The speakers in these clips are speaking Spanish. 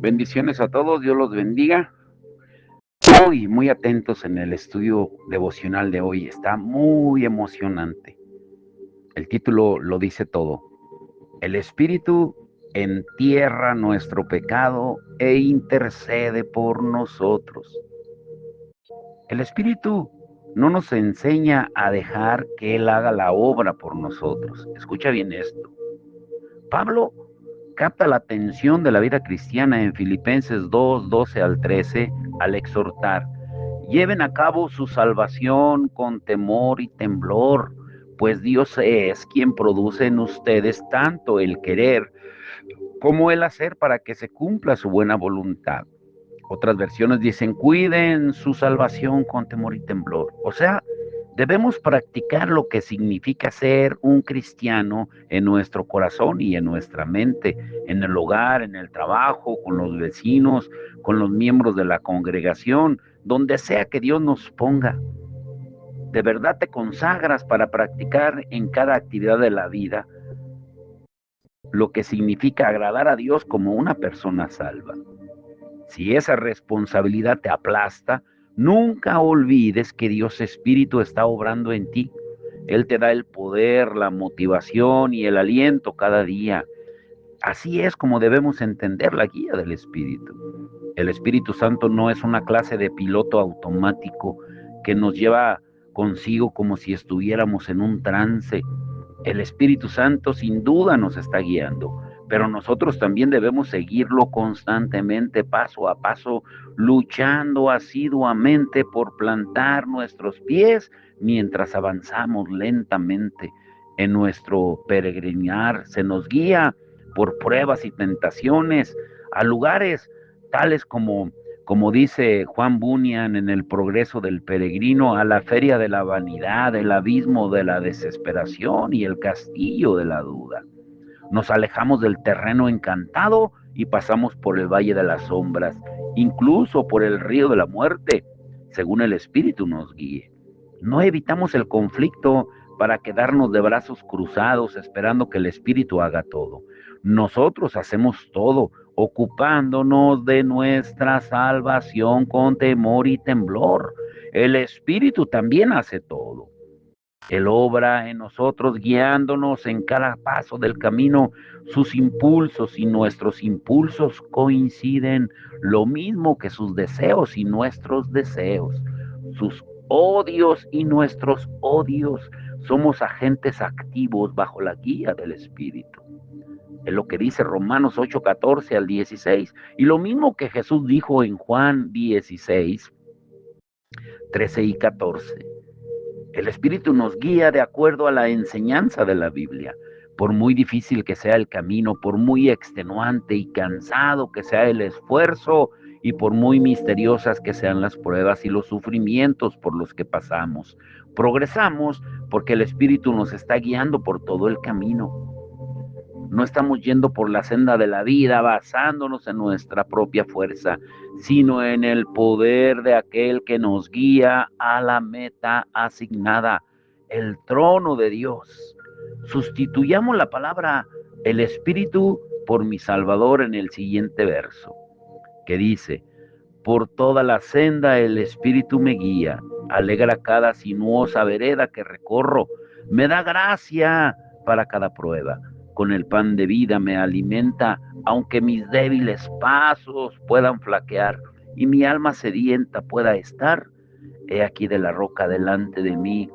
Bendiciones a todos, Dios los bendiga. Muy atentos en el estudio devocional de hoy. Está muy emocionante. El título lo dice todo. El Espíritu entierra nuestro pecado e intercede por nosotros. El Espíritu no nos enseña a dejar que Él haga la obra por nosotros. Escucha bien esto. Pablo capta la atención de la vida cristiana en Filipenses 2, 12 al 13, al exhortar: lleven a cabo su salvación con temor y temblor, pues Dios es quien produce en ustedes tanto el querer como el hacer para que se cumpla su buena voluntad. Otras versiones dicen: cuiden su salvación con temor y temblor. O sea, debemos practicar lo que significa ser un cristiano en nuestro corazón y en nuestra mente, en el hogar, en el trabajo, con los vecinos, con los miembros de la congregación, donde sea que Dios nos ponga. ¿De verdad te consagras para practicar en cada actividad de la vida lo que significa agradar a Dios como una persona salva? Si esa responsabilidad te aplasta, nunca olvides que Dios Espíritu está obrando en ti. Él te da el poder, la motivación y el aliento cada día. Así es como debemos entender la guía del Espíritu. El Espíritu Santo no es una clase de piloto automático que nos lleva consigo como si estuviéramos en un trance. El Espíritu Santo sin duda nos está guiando, pero nosotros también debemos seguirlo constantemente, paso a paso, luchando asiduamente por plantar nuestros pies mientras avanzamos lentamente en nuestro peregrinar. Se nos guía por pruebas y tentaciones a lugares tales como dice Juan Bunyan en El progreso del peregrino, a la feria de la vanidad, el abismo de la desesperación y el castillo de la duda. Nos alejamos del terreno encantado y pasamos por el valle de las sombras, incluso por el río de la muerte, según el Espíritu nos guíe. No evitamos el conflicto para quedarnos de brazos cruzados esperando que el Espíritu haga todo. Nosotros hacemos todo, ocupándonos de nuestra salvación con temor y temblor. El Espíritu también hace todo. Él obra en nosotros, guiándonos en cada paso del camino. Sus impulsos y nuestros impulsos coinciden, lo mismo que sus deseos y nuestros deseos, sus odios y nuestros odios. Somos agentes activos bajo la guía del Espíritu. Es lo que dice Romanos 8, 14 al 16. Y lo mismo que Jesús dijo en Juan 16, 13 y 14. El Espíritu nos guía de acuerdo a la enseñanza de la Biblia. Por muy difícil que sea el camino, por muy extenuante y cansado que sea el esfuerzo, y por muy misteriosas que sean las pruebas y los sufrimientos por los que pasamos, progresamos porque el Espíritu nos está guiando por todo el camino. No estamos yendo por la senda de la vida basándonos en nuestra propia fuerza, sino en el poder de aquel que nos guía a la meta asignada, el trono de Dios. Sustituyamos la palabra el Espíritu por mi Salvador en el siguiente verso, que dice: por toda la senda el Espíritu me guía, alegra cada sinuosa vereda que recorro, me da gracia para cada prueba. Con el pan de vida me alimenta, aunque mis débiles pasos puedan flaquear y mi alma sedienta pueda estar. He aquí de la roca delante de mí,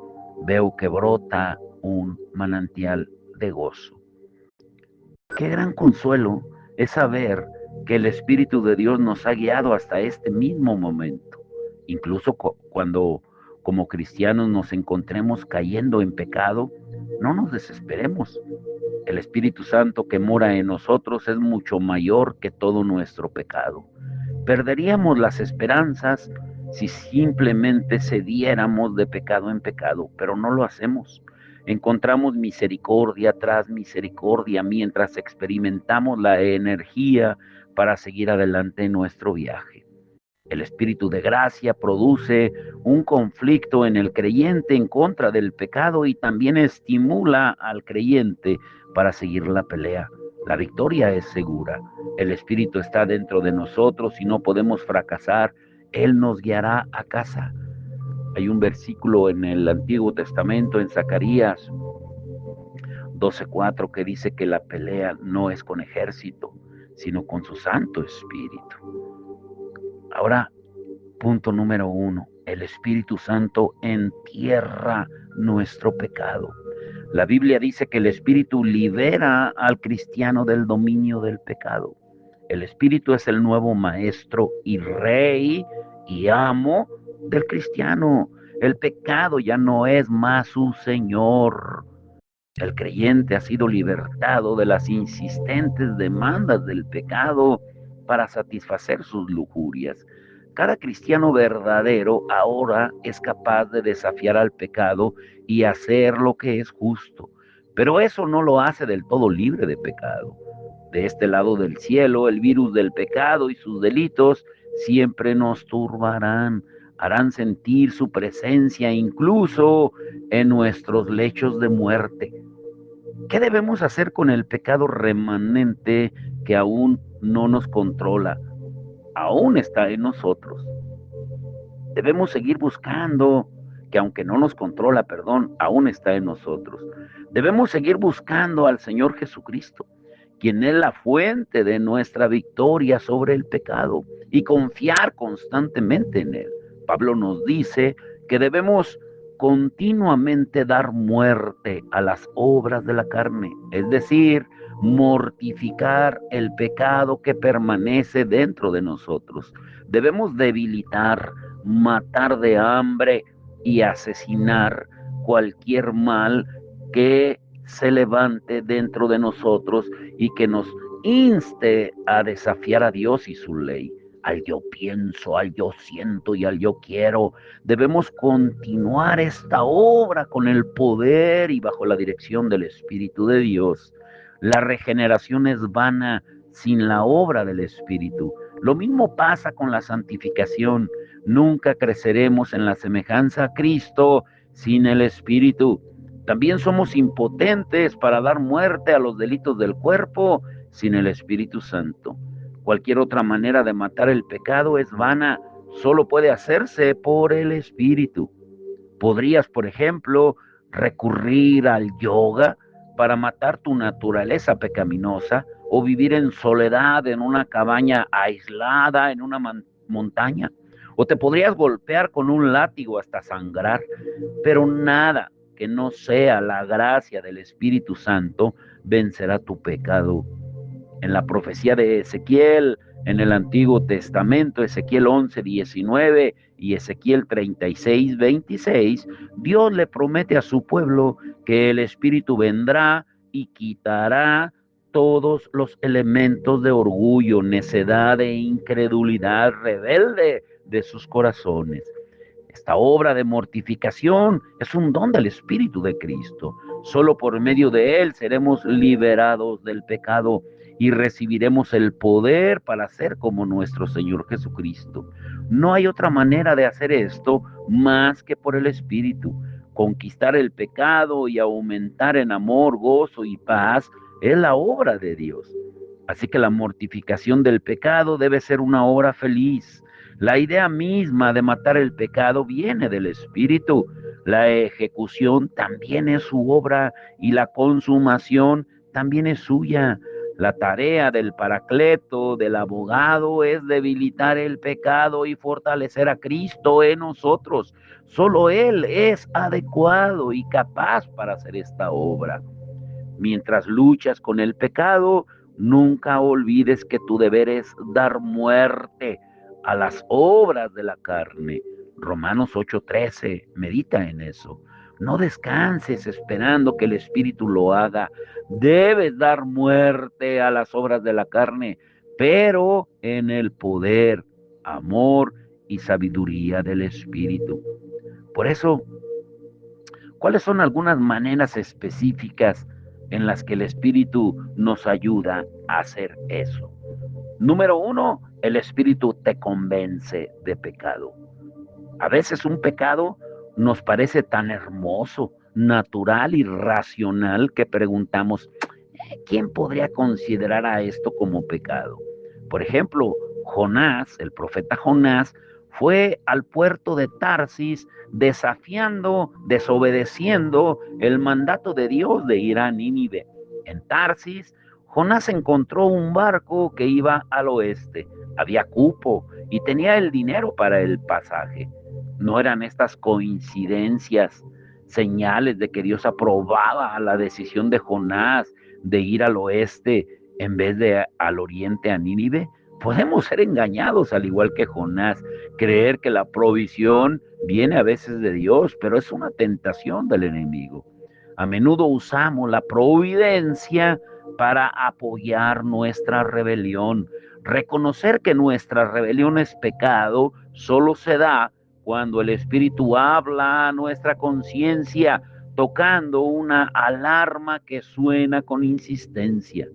veo que brota un manantial de gozo. Qué gran consuelo es saber que el Espíritu de Dios nos ha guiado hasta este mismo momento. Incluso cuando como cristianos nos encontremos cayendo en pecado, no nos desesperemos. El Espíritu Santo que mora en nosotros es mucho mayor que todo nuestro pecado. Perderíamos las esperanzas si simplemente cediéramos de pecado en pecado, pero no lo hacemos. Encontramos misericordia tras misericordia mientras experimentamos la energía para seguir adelante en nuestro viaje. El Espíritu de gracia produce un conflicto en el creyente en contra del pecado y también estimula al creyente para seguir la pelea. La victoria es segura. El Espíritu está dentro de nosotros y no podemos fracasar. Él nos guiará a casa. Hay un versículo en el Antiguo Testamento, en Zacarías 12:4, que dice que la pelea no es con ejército, sino con su Santo Espíritu. Ahora, punto número 1, el Espíritu Santo entierra nuestro pecado. La Biblia dice que el Espíritu libera al cristiano del dominio del pecado. El Espíritu es el nuevo maestro y rey y amo del cristiano. El pecado ya no es más su señor. El creyente ha sido libertado de las insistentes demandas del pecado para satisfacer sus lujurias. Cada cristiano verdadero ahora es capaz de desafiar al pecado y hacer lo que es justo, pero eso no lo hace del todo libre de pecado. De este lado del cielo, el virus del pecado y sus delitos siempre nos turbarán, harán sentir su presencia incluso en nuestros lechos de muerte. ¿Qué debemos hacer con el pecado remanente que aún no nos controla? Aún está en nosotros. Debemos seguir buscando, que aunque no nos controla, aún está en nosotros. Debemos seguir buscando al Señor Jesucristo, quien es la fuente de nuestra victoria sobre el pecado, y confiar constantemente en Él. Pablo nos dice que debemos continuamente dar muerte a las obras de la carne, es decir, mortificar el pecado que permanece dentro de nosotros. Debemos debilitar, matar de hambre y asesinar cualquier mal que se levante dentro de nosotros y que nos inste a desafiar a Dios y su ley. Al yo pienso, al yo siento y al yo quiero. Debemos continuar esta obra con el poder y bajo la dirección del Espíritu de Dios. La regeneración es vana sin la obra del Espíritu. Lo mismo pasa con la santificación. Nunca creceremos en la semejanza a Cristo sin el Espíritu. También somos impotentes para dar muerte a los delitos del cuerpo sin el Espíritu Santo. Cualquier otra manera de matar el pecado es vana, solo puede hacerse por el Espíritu. Podrías, por ejemplo, recurrir al yoga para matar tu naturaleza pecaminosa, o vivir en soledad en una cabaña aislada en una montaña. O te podrías golpear con un látigo hasta sangrar, pero nada que no sea la gracia del Espíritu Santo vencerá tu pecado. En la profecía de Ezequiel, en el Antiguo Testamento, Ezequiel 11:19 y Ezequiel 36:26, Dios le promete a su pueblo que el Espíritu vendrá y quitará todos los elementos de orgullo, necedad e incredulidad rebelde de sus corazones. Esta obra de mortificación es un don del Espíritu de Cristo. Solo por medio de Él seremos liberados del pecado y recibiremos el poder para ser como nuestro Señor Jesucristo. No hay otra manera de hacer esto más que por el Espíritu. Conquistar el pecado y aumentar en amor, gozo y paz es la obra de Dios. Así que la mortificación del pecado debe ser una obra feliz. La idea misma de matar el pecado viene del Espíritu. La ejecución también es su obra y la consumación también es suya. La tarea del paracleto, del abogado, es debilitar el pecado y fortalecer a Cristo en nosotros. Solo Él es adecuado y capaz para hacer esta obra. Mientras luchas con el pecado, nunca olvides que tu deber es dar muerte a las obras de la carne. Romanos 8:13, medita en eso. No descanses esperando que el Espíritu lo haga. Debes dar muerte a las obras de la carne, pero en el poder, amor y sabiduría del Espíritu. Por eso, ¿cuáles son algunas maneras específicas en las que el Espíritu nos ayuda a hacer eso? Número 1, el Espíritu te convence de pecado. A veces un pecado nos parece tan hermoso, natural y racional que preguntamos, ¿quién podría considerar a esto como pecado? Por ejemplo, Jonás, el profeta Jonás, fue al puerto de Tarsis desafiando, desobedeciendo el mandato de Dios de ir a Nínive. En Tarsis, Jonás encontró un barco que iba al oeste. Había cupo y tenía el dinero para el pasaje. No eran estas coincidencias, señales de que Dios aprobaba la decisión de Jonás de ir al oeste en vez de al oriente a Nínive. Podemos ser engañados al igual que Jonás, creer que la provisión viene a veces de Dios, pero es una tentación del enemigo. A menudo usamos la providencia para apoyar nuestra rebelión. Reconocer que nuestra rebelión es pecado solo se da cuando el Espíritu habla a nuestra conciencia, tocando una alarma que suena con insistencia.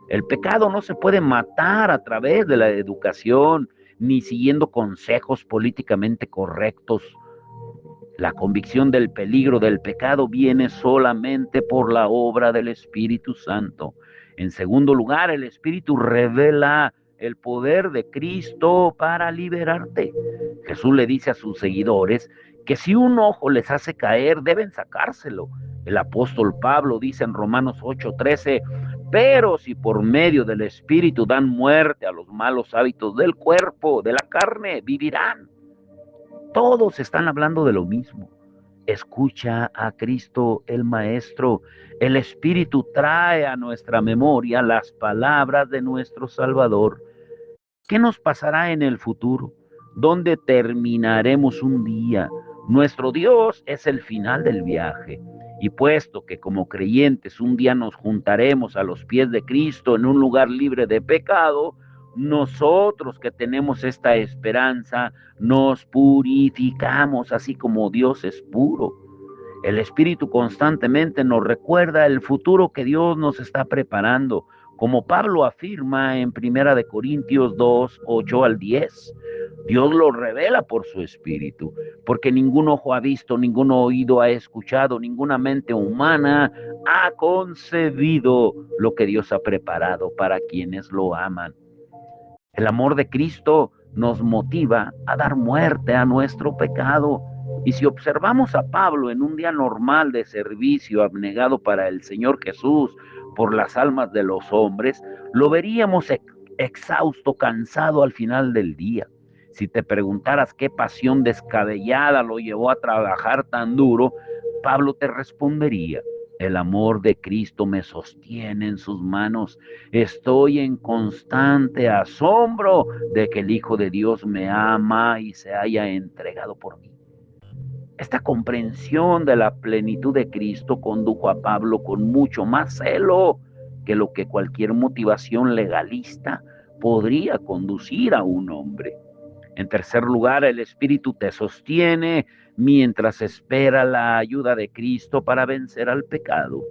El pecado no se puede matar a través de la educación, ni siguiendo consejos políticamente correctos. La convicción del peligro del pecado viene solamente por la obra del Espíritu Santo. En segundo lugar, el Espíritu revela el poder de Cristo para liberarte. Jesús le dice a sus seguidores que si un ojo les hace caer, deben sacárselo. El apóstol Pablo dice en Romanos 8:13, pero si por medio del Espíritu dan muerte a los malos hábitos del cuerpo, de la carne, vivirán. Todos están hablando de lo mismo. Escucha a Cristo el Maestro. El Espíritu trae a nuestra memoria las palabras de nuestro Salvador. ¿Qué nos pasará en el futuro? ¿Dónde terminaremos un día? Nuestro Dios es el final del viaje. Y puesto que como creyentes un día nos juntaremos a los pies de Cristo en un lugar libre de pecado, nosotros que tenemos esta esperanza nos purificamos así como Dios es puro. El Espíritu constantemente nos recuerda el futuro que Dios nos está preparando, como Pablo afirma en 1 Corintios 2, 8 al 10. Dios lo revela por su Espíritu, porque ningún ojo ha visto, ningún oído ha escuchado, ninguna mente humana ha concebido lo que Dios ha preparado para quienes lo aman. El amor de Cristo nos motiva a dar muerte a nuestro pecado. Y si observamos a Pablo en un día normal de servicio abnegado para el Señor Jesús por las almas de los hombres, lo veríamos exhausto, cansado al final del día. Si te preguntaras qué pasión descabellada lo llevó a trabajar tan duro, Pablo te respondería: el amor de Cristo me sostiene en sus manos. Estoy en constante asombro de que el Hijo de Dios me ama y se haya entregado por mí. Esta comprensión de la plenitud de Cristo condujo a Pablo con mucho más celo que lo que cualquier motivación legalista podría conducir a un hombre. En tercer lugar, el Espíritu te sostiene mientras espera la ayuda de Cristo para vencer al pecado.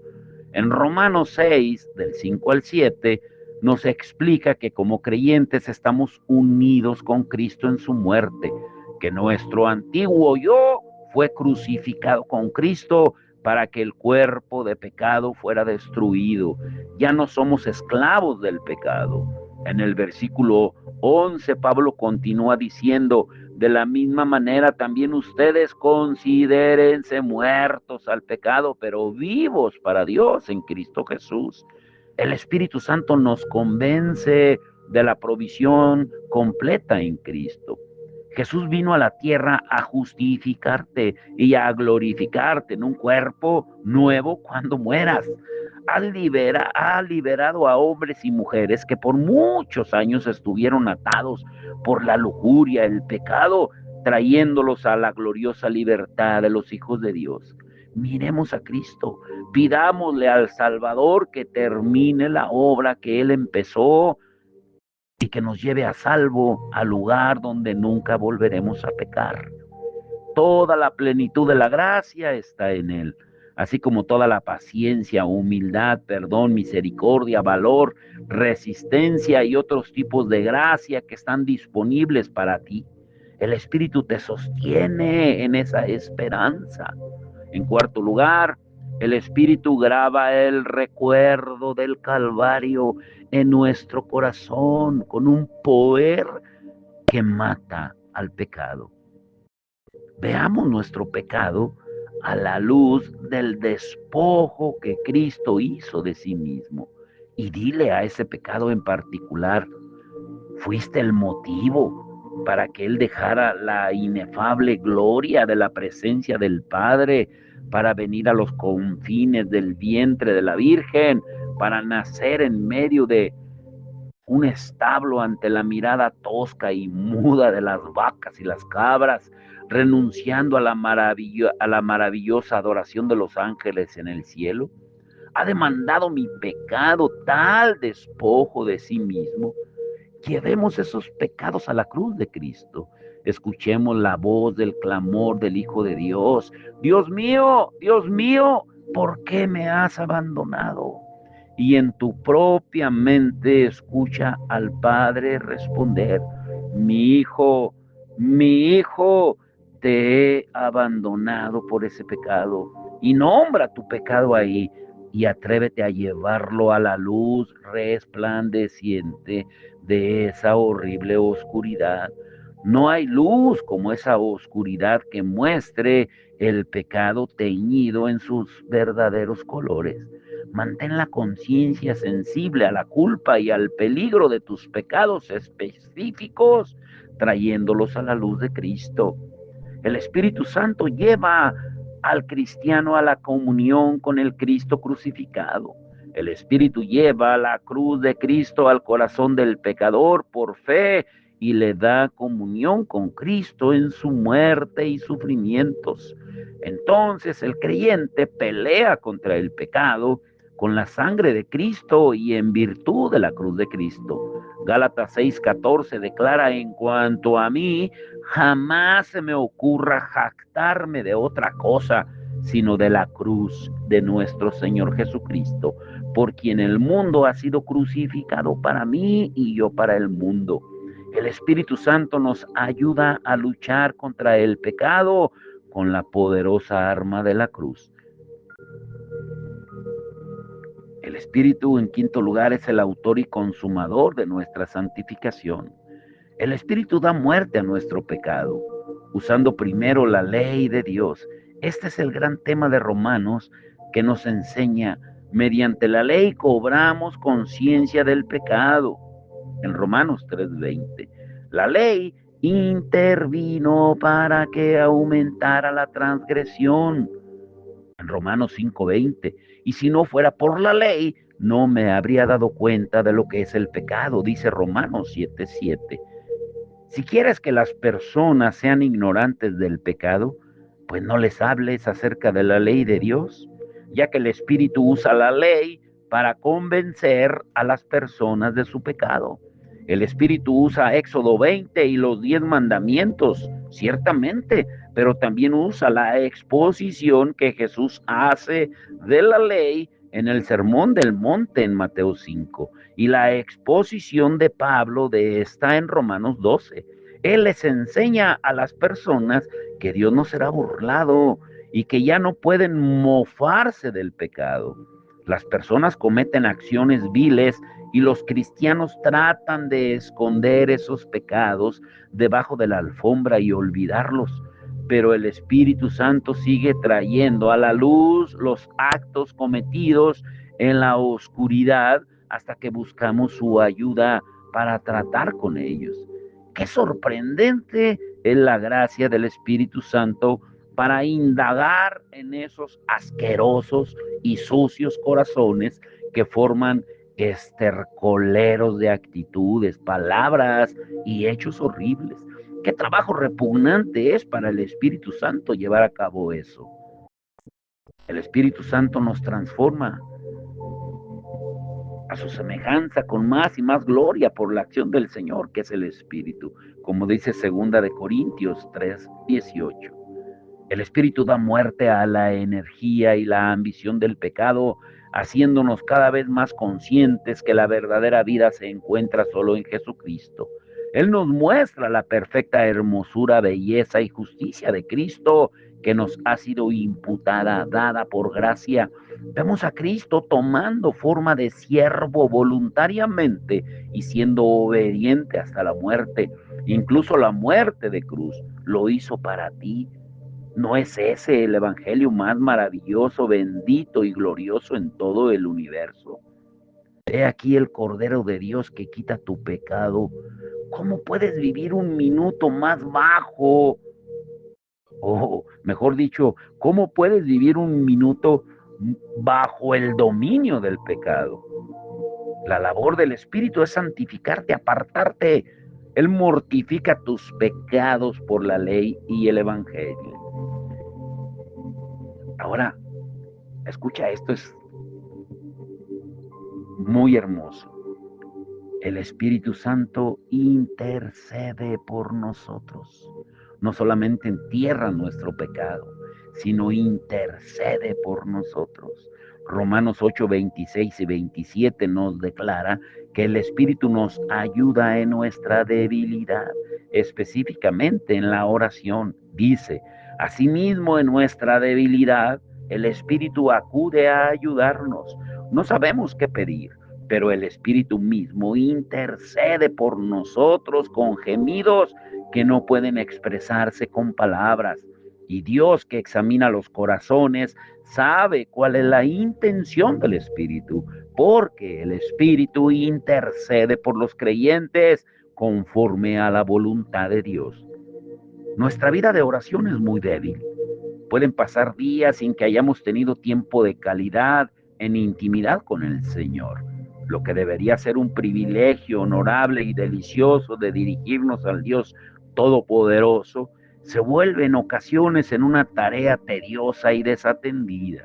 En Romanos 6, del 5 al 7, nos explica que como creyentes estamos unidos con Cristo en su muerte, que nuestro antiguo yo fue crucificado con Cristo para que el cuerpo de pecado fuera destruido. Ya no somos esclavos del pecado. En el versículo 11, Pablo continúa diciendo: de la misma manera también ustedes considérense muertos al pecado, pero vivos para Dios en Cristo Jesús. El Espíritu Santo nos convence de la provisión completa en Cristo. Jesús vino a la tierra a justificarte y a glorificarte en un cuerpo nuevo cuando mueras. Ha liberado a hombres y mujeres que por muchos años estuvieron atados por la lujuria, el pecado, trayéndolos a la gloriosa libertad de los hijos de Dios. Miremos a Cristo, pidámosle al Salvador que termine la obra que Él empezó y que nos lleve a salvo al lugar donde nunca volveremos a pecar. Toda la plenitud de la gracia está en Él, así como toda la paciencia, humildad, perdón, misericordia, valor, resistencia y otros tipos de gracia que están disponibles para ti. El Espíritu te sostiene en esa esperanza. En cuarto lugar, El Espíritu graba el recuerdo del Calvario en nuestro corazón con un poder que mata al pecado. Veamos nuestro pecado a la luz del despojo que Cristo hizo de sí mismo. Y dile a ese pecado en particular: fuiste el motivo para que Él dejara la inefable gloria de la presencia del Padre para venir a los confines del vientre de la Virgen, para nacer en medio de un establo ante la mirada tosca y muda de las vacas y las cabras, renunciando a a la maravillosa adoración de los ángeles en el cielo. Ha demandado mi pecado tal despojo de sí mismo. Llevemos esos pecados a la cruz de Cristo. Escuchemos la voz del clamor del Hijo de Dios. Dios mío, ¿por qué me has abandonado? Y en tu propia mente escucha al Padre responder: mi hijo, te he abandonado por ese pecado. Y nombra tu pecado ahí y atrévete a llevarlo a la luz resplandeciente de esa horrible oscuridad. No hay luz como esa oscuridad que muestre el pecado teñido en sus verdaderos colores. Mantén la conciencia sensible a la culpa y al peligro de tus pecados específicos, trayéndolos a la luz de Cristo. El Espíritu Santo lleva al cristiano a la comunión con el Cristo crucificado. El Espíritu lleva la cruz de Cristo al corazón del pecador por fe y le da comunión con Cristo en su muerte y sufrimientos. Entonces el creyente pelea contra el pecado con la sangre de Cristo y en virtud de la cruz de Cristo. Gálatas 6:14 declara: en cuanto a mí, jamás se me ocurra jactarme de otra cosa, sino de la cruz de nuestro Señor Jesucristo, por quien el mundo ha sido crucificado para mí y yo para el mundo. El Espíritu Santo nos ayuda a luchar contra el pecado con la poderosa arma de la cruz. El Espíritu, en quinto lugar, es el autor y consumador de nuestra santificación. El Espíritu da muerte a nuestro pecado, usando primero la ley de Dios. Este es el gran tema de Romanos, que nos enseña: mediante la ley cobramos conciencia del pecado. En Romanos 3:20, la ley intervino para que aumentara la transgresión. En Romanos 5:20, y si no fuera por la ley, no me habría dado cuenta de lo que es el pecado, dice Romanos 7:7. Si quieres que las personas sean ignorantes del pecado, pues no les hables acerca de la ley de Dios, ya que el Espíritu usa la ley para convencer a las personas de su pecado. El Espíritu usa Éxodo 20 y los 10 mandamientos, ciertamente, pero también usa la exposición que Jesús hace de la ley en el Sermón del Monte en Mateo 5 y la exposición de Pablo de esta en Romanos 12. Él les enseña a las personas que Dios no será burlado y que ya no pueden mofarse del pecado. Las personas cometen acciones viles y los cristianos tratan de esconder esos pecados debajo de la alfombra y olvidarlos. Pero el Espíritu Santo sigue trayendo a la luz los actos cometidos en la oscuridad hasta que buscamos su ayuda para tratar con ellos. Qué sorprendente es la gracia del Espíritu Santo para indagar en esos asquerosos y sucios corazones que forman estercoleros de actitudes, palabras y hechos horribles. Qué trabajo repugnante es para el Espíritu Santo llevar a cabo eso. El Espíritu Santo nos transforma a su semejanza con más y más gloria por la acción del Señor, que es el Espíritu, como dice 2 Corintios 3:18. El Espíritu da muerte a la energía y la ambición del pecado, haciéndonos cada vez más conscientes que la verdadera vida se encuentra solo en Jesucristo. Él nos muestra la perfecta hermosura, belleza y justicia de Cristo que nos ha sido imputada, dada por gracia. Vemos a Cristo tomando forma de siervo voluntariamente y siendo obediente hasta la muerte, incluso la muerte de cruz. Lo hizo para ti. ¿No es ese el evangelio más maravilloso, bendito y glorioso en todo el universo? He aquí el Cordero de Dios que quita tu pecado. ¿Cómo puedes vivir un minuto más bajo? O mejor dicho, ¿cómo puedes vivir un minuto bajo el dominio del pecado? La labor del Espíritu es santificarte, apartarte. Él mortifica tus pecados por la ley y el Evangelio. Ahora, escucha, esto es muy hermoso. El Espíritu Santo intercede por nosotros. No solamente entierra nuestro pecado, sino intercede por nosotros. Romanos 8, 26 y 27 nos declara que el Espíritu nos ayuda en nuestra debilidad, específicamente en la oración. Dice, asimismo en nuestra debilidad, el Espíritu acude a ayudarnos. No sabemos qué pedir, pero el Espíritu mismo intercede por nosotros con gemidos que no pueden expresarse con palabras. Y Dios, que examina los corazones, sabe cuál es la intención del Espíritu, porque el Espíritu intercede por los creyentes conforme a la voluntad de Dios. Nuestra vida de oración es muy débil. Pueden pasar días sin que hayamos tenido tiempo de calidad en intimidad con el Señor. Lo que debería ser un privilegio honorable y delicioso de dirigirnos al Dios Todopoderoso, se vuelve en ocasiones en una tarea tediosa y desatendida.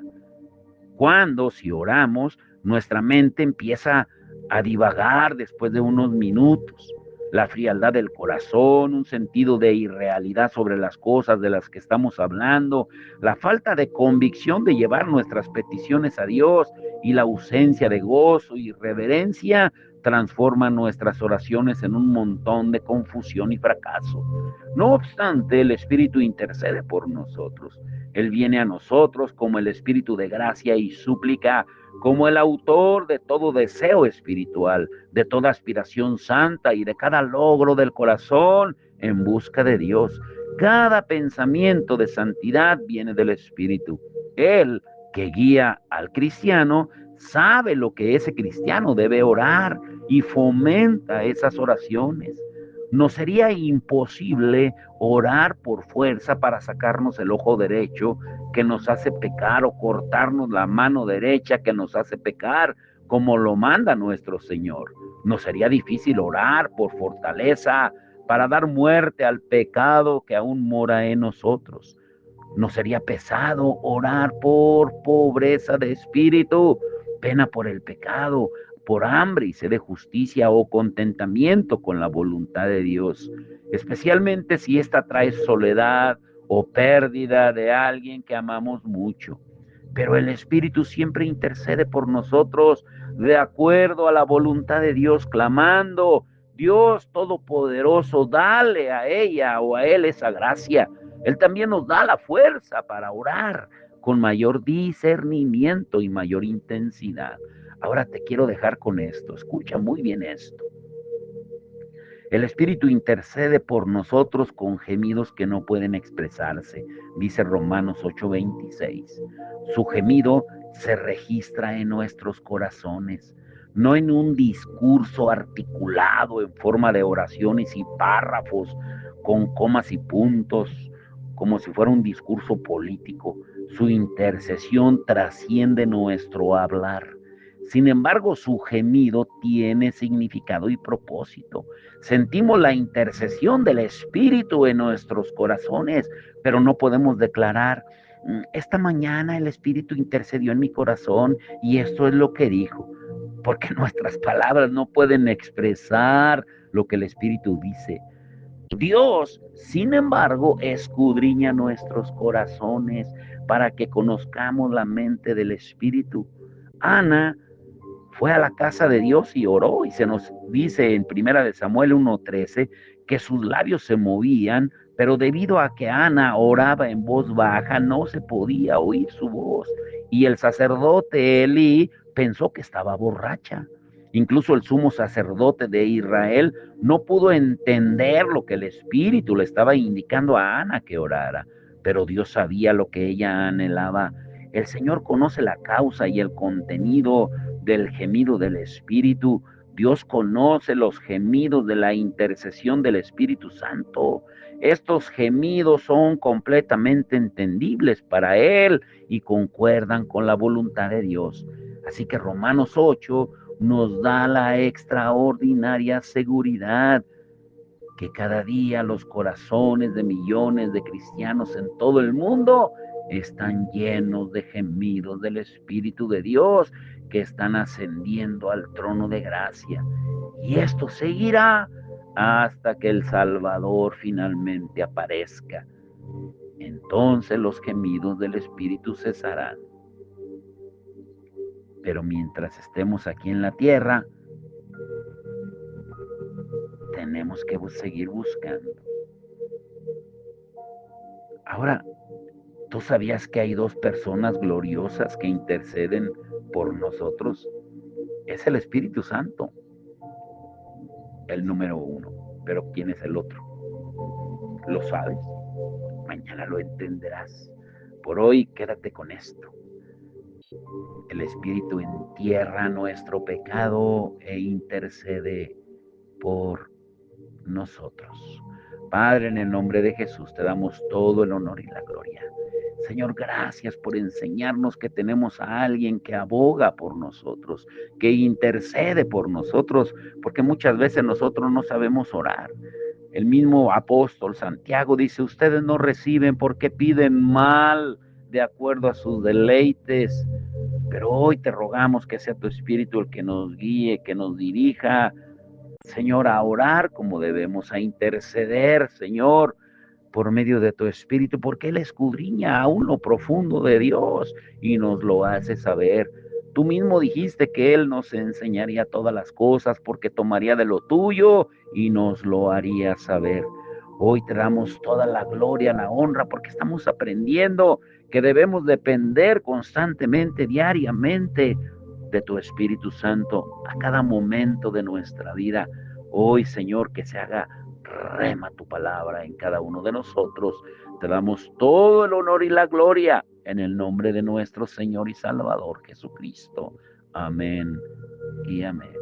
Cuando, si oramos, nuestra mente empieza a divagar después de unos minutos. La frialdad del corazón, un sentido de irrealidad sobre las cosas de las que estamos hablando, la falta de convicción de llevar nuestras peticiones a Dios y la ausencia de gozo y reverencia transforman nuestras oraciones en un montón de confusión y fracaso. No obstante, el Espíritu intercede por nosotros. Él viene a nosotros como el Espíritu de gracia y súplica, como el autor de todo deseo espiritual, de toda aspiración santa y de cada logro del corazón en busca de Dios. Cada pensamiento de santidad viene del Espíritu. Él, que guía al cristiano, sabe lo que ese cristiano debe orar y fomenta esas oraciones. Nos sería imposible orar por fuerza para sacarnos el ojo derecho que nos hace pecar o cortarnos la mano derecha que nos hace pecar, como lo manda nuestro Señor. Nos sería difícil orar por fortaleza para dar muerte al pecado que aún mora en nosotros. Nos sería pesado orar por pobreza de espíritu, pena por el pecado, por hambre y sed de justicia o contentamiento con la voluntad de Dios, especialmente si esta trae soledad o pérdida de alguien que amamos mucho. Pero el Espíritu siempre intercede por nosotros de acuerdo a la voluntad de Dios, clamando, Dios Todopoderoso, dale a ella o a él esa gracia. Él también nos da la fuerza para orar con mayor discernimiento y mayor intensidad. Ahora te quiero dejar con esto. Escucha muy bien esto. El Espíritu intercede por nosotros con gemidos que no pueden expresarse, dice Romanos 8:26. Su gemido se registra en nuestros corazones, no en un discurso articulado en forma de oraciones y párrafos con comas y puntos, como si fuera un discurso político. Su intercesión trasciende nuestro hablar. Sin embargo, su gemido tiene significado y propósito. Sentimos la intercesión del Espíritu en nuestros corazones, pero no podemos declarar, esta mañana el Espíritu intercedió en mi corazón y esto es lo que dijo, porque nuestras palabras no pueden expresar lo que el Espíritu dice. Dios, sin embargo, escudriña nuestros corazones para que conozcamos la mente del Espíritu. Ana fue a la casa de Dios y oró, y se nos dice en Primera de Samuel 1:13 que sus labios se movían, pero debido a que Ana oraba en voz baja, no se podía oír su voz. Y el sacerdote Elí pensó que estaba borracha. Incluso el sumo sacerdote de Israel no pudo entender lo que el Espíritu le estaba indicando a Ana que orara, pero Dios sabía lo que ella anhelaba. El Señor conoce la causa y el contenido del gemido del Espíritu. Dios conoce los gemidos de la intercesión del Espíritu Santo. Estos gemidos son completamente entendibles para Él y concuerdan con la voluntad de Dios. Así que Romanos 8 nos da la extraordinaria seguridad que cada día los corazones de millones de cristianos en todo el mundo están llenos de gemidos del Espíritu de Dios que están ascendiendo al trono de gracia. Y esto seguirá hasta que el Salvador finalmente aparezca. Entonces los gemidos del Espíritu cesarán. Pero mientras estemos aquí en la tierra, tenemos que seguir buscando. Ahora, ¿tú sabías que hay dos personas gloriosas que interceden por nosotros? Es el Espíritu Santo, el número uno. Pero ¿quién es el otro? ¿Lo sabes? Mañana lo entenderás. Por hoy quédate con esto. El Espíritu entierra nuestro pecado e intercede por nosotros. Padre, en el nombre de Jesús te damos todo el honor y la gloria. Señor, gracias por enseñarnos que tenemos a alguien que aboga por nosotros, que intercede por nosotros, porque muchas veces nosotros no sabemos orar. El mismo apóstol Santiago dice, ustedes no reciben porque piden mal de acuerdo a sus deleites, pero hoy te rogamos que sea tu Espíritu el que nos guíe, que nos dirija, Señor, a orar como debemos, a interceder, Señor, por medio de tu Espíritu, porque Él escudriña aún lo profundo de Dios y nos lo hace saber. Tú mismo dijiste que Él nos enseñaría todas las cosas porque tomaría de lo tuyo y nos lo haría saber. Hoy te damos toda la gloria, la honra, porque estamos aprendiendo que debemos depender constantemente, diariamente, de tu Espíritu Santo a cada momento de nuestra vida. Hoy, Señor, que se haga rema tu palabra en cada uno de nosotros. Te damos todo el honor y la gloria en el nombre de nuestro Señor y Salvador Jesucristo. Amén y amén.